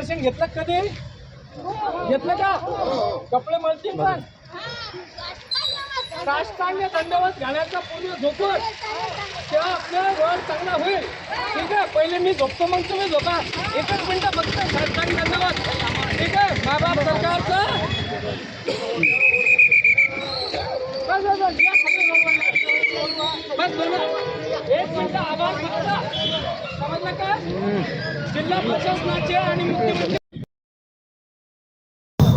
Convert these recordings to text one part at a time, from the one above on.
दर्शन घेतलं कधी? घेतलं का? कपडे मळतील पण साष्टांग दंडवत घालायचा पूर्ण झोपून तेव्हा आपल्या वर चांगला होईल. ठीक आहे, पहिले मी झोपतो मग तुम्ही झोपा. एकच मिनिटं फक्त साष्टांग दंडवत. ठीक आहे, माबाप सरकारचं बस एक मिनिट आभार फक्त. समजलं का? जिल्हा प्रशासनाचे आणि मुख्यमंत्री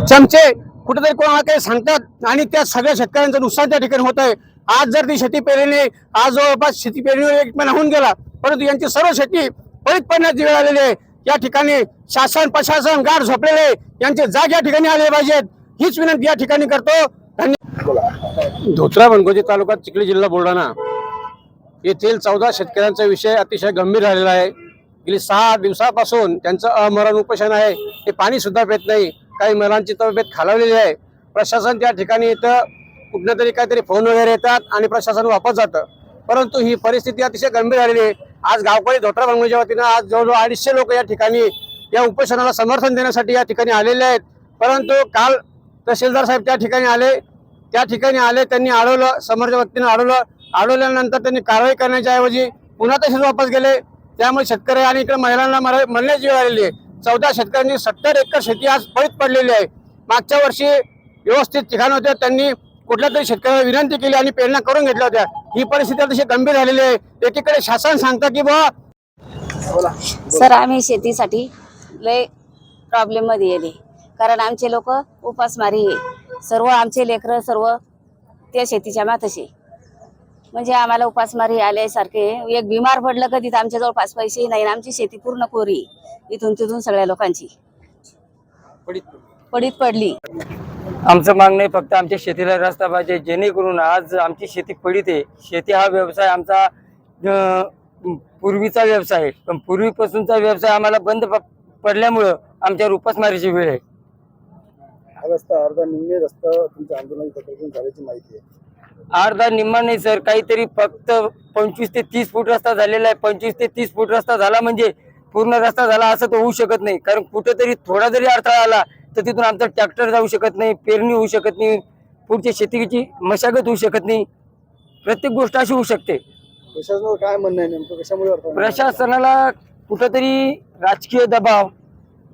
चमचे कुठेतरी कोणाला काही सांगतात आणि त्या सगळ्या शेतकऱ्यांचं नुकसान त्या ठिकाणी होत आहे. आज जर ती शेती पेरणीने आज जवळपास शेती पेरणीवर 1 महिना होऊन गेला, परंतु यांची सर्व शेती पडीत पडण्याची वेळ आलेली आहे. या ठिकाणी शासन प्रशासन गाढ झोपलेले, यांचे जाग या ठिकाणी आले पाहिजेत, हीच विनंती या ठिकाणी करतो. धोत्रा बनगोजी तालुका चिखली जिल्हा बुलढाणा येथील 14 शेतकऱ्यांचा विषय अतिशय गंभीर झालेला आहे. गेली 6 दिवसापासून त्यांचं अमरण उपोषण आहे. ते पाणी सुद्धा पित नाही. काही महिलांची तब्येत खालावलेली आहे. प्रशासन त्या ठिकाणी इथं कुठं तरी काहीतरी फोन वगैरे येतात आणि प्रशासन वापस जातं, परंतु ही परिस्थिती अतिशय गंभीर झालेली आहे. आज गावकरी धोत्रा बनगोजीच्या वतीनं आज जवळजवळ 250 लोक या ठिकाणी या उपोषणाला समर्थन देण्यासाठी या ठिकाणी आलेले आहेत. परंतु काल तहसीलदार साहेब त्या ठिकाणी आले, त्यांनी अडवलं, समोरच्या व्यक्तीने अडवल्यानंतर त्यांनी कारवाई करण्याच्या ऐवजी पुन्हा तसेच वापस गेले. त्यामुळे शेतकरी आणि इकडे महिलांना मरण्याची वेळ आलेली आहे. 14 शेतकऱ्यांनी 70 एकर शेती आज पडीत पडलेली आहे. मागच्या वर्षी व्यवस्थित ठिकाण होते, त्यांनी कुठल्या तरी शेतकऱ्याला विनंती केली आणि पेरण्या करून घेतल्या होत्या. ही परिस्थिती अतिशय गंभीर झालेली आहे. एकीकडे शासन सांगतं की बुवा सर आम्ही शेतीसाठी लय प्रॉब्लेम मध्ये येले, कारण आमचे लोक उपासमारी आहे. सर्व आमचे लेकरं सर्व त्या शेतीच्या माथाशी, म्हणजे आम्हाला उपासमारी आल्यासारखे. एक बिमार पडलं कधी तर आमच्याजवळ 5 पैसेही नाही. आमची शेती पूर्ण कोरी, इथून तिथून सगळ्या लोकांची पडीत पडली. आमचं मागणं आहे फक्त आमच्या शेतीला रस्ता पाहिजे, जेणेकरून आज आमची शेती पडीत आहे. शेती हा व्यवसाय आमचा पूर्वीचा व्यवसाय आहे, पण पूर्वीपासूनचा व्यवसाय आम्हाला बंद पडल्यामुळं आमच्यावर उपासमारीची वेळ आहे. हा रस्ता अर्धा निम्मे रस्ता तुमच्या आंदोलनाची झाल्याची माहिती आहे. अर्धा निम्मा नाही सर, काहीतरी फक्त 25 ते 30 फूट रस्ता झालेला आहे. 25 ते 30 फूट रस्ता झाला म्हणजे पूर्ण रस्ता झाला असं तो होऊ शकत नाही. कारण कुठेतरी थोडा जरी अडथळा आला तर तिथून आमचा ट्रॅक्टर जाऊ शकत नाही, पेरणी होऊ शकत नाही, पुढच्या शेतीची मशागत होऊ शकत नाही. प्रत्येक गोष्ट अशी होऊ शकते. प्रशासनाचं काय म्हणणं आहे नेमकं, कशामुळे प्रशासनाला कुठेतरी राजकीय दबाव,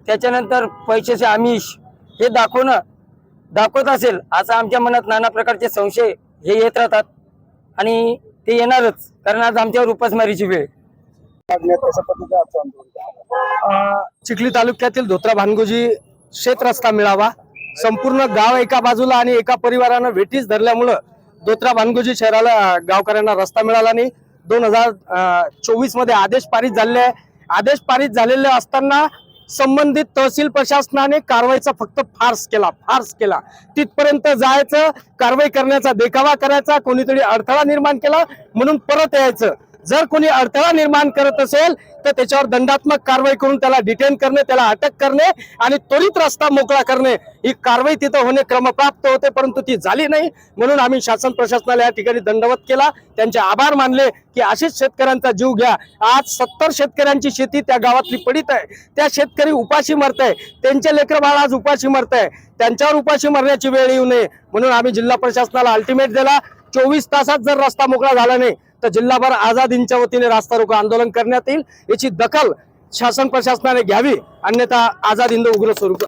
त्याच्यानंतर पैशाचे आमिष हे दाखवत असेल असं आमच्या मनात नाना प्रकारचे संशय हे येत राहतात आणि ते येणारच, कारण आज आमच्यावर उपासमारीची वेळ. चिखली तालुक्यातील धोत्रा भानगोजी शेत रस्ता मिळावा, संपूर्ण गाव एका बाजूला आणि एका परिवारानं वेठीस धरल्यामुळं धोत्रा भानगोजी शहराला गावकऱ्यांना रस्ता मिळाला नाही. 2024 मध्ये आदेश पारित झालेले आहे. आदेश पारित झालेले असताना संबंधित तहसील प्रशासनाने कारवाईचा फक्त फार्स केला. तिथपर्यंत जायचं, कारवाई करण्याचा देखावा करायचा, कोणीतरी अडथळा निर्माण केला म्हणून परत यायचं. जर कोणी अडथळा निर्माण करत असेल तर त्याच्यावर दंडात्मक कारवाई करून त्याला डिटेन करणे, त्याला अटक करणे आणि त्वरित रस्ता मोकळा करणे, ही कारवाई तिथं होणे क्रमप्राप्त होते, परंतु ती झाली नाही. म्हणून आम्ही शासन प्रशासनाला या ठिकाणी दंडवत केला, त्यांचे आभार मानले की अशीच शेतकऱ्यांचा जीव घ्या. आज 70 शेतकऱ्यांची शेती त्या गावातली पडीत आहे. त्या शेतकरी उपाशी मरत आहे, त्यांचे लेकर बाळ आज उपाशी मरत आहे. त्यांच्यावर उपाशी मरण्याची वेळ येऊ नये म्हणून आम्ही जिल्हा प्रशासनाला अल्टिमेट दिला. 24 तासात जर रस्ता मोकळा झाला नाही तर जिल्हाभर आझादींच्या वतीने रास्ता रोको आंदोलन करण्यात येईल. याची दखल शासन प्रशासनाने घ्यावी, अन्यथा आझाद हिंद उग्र स्वरूप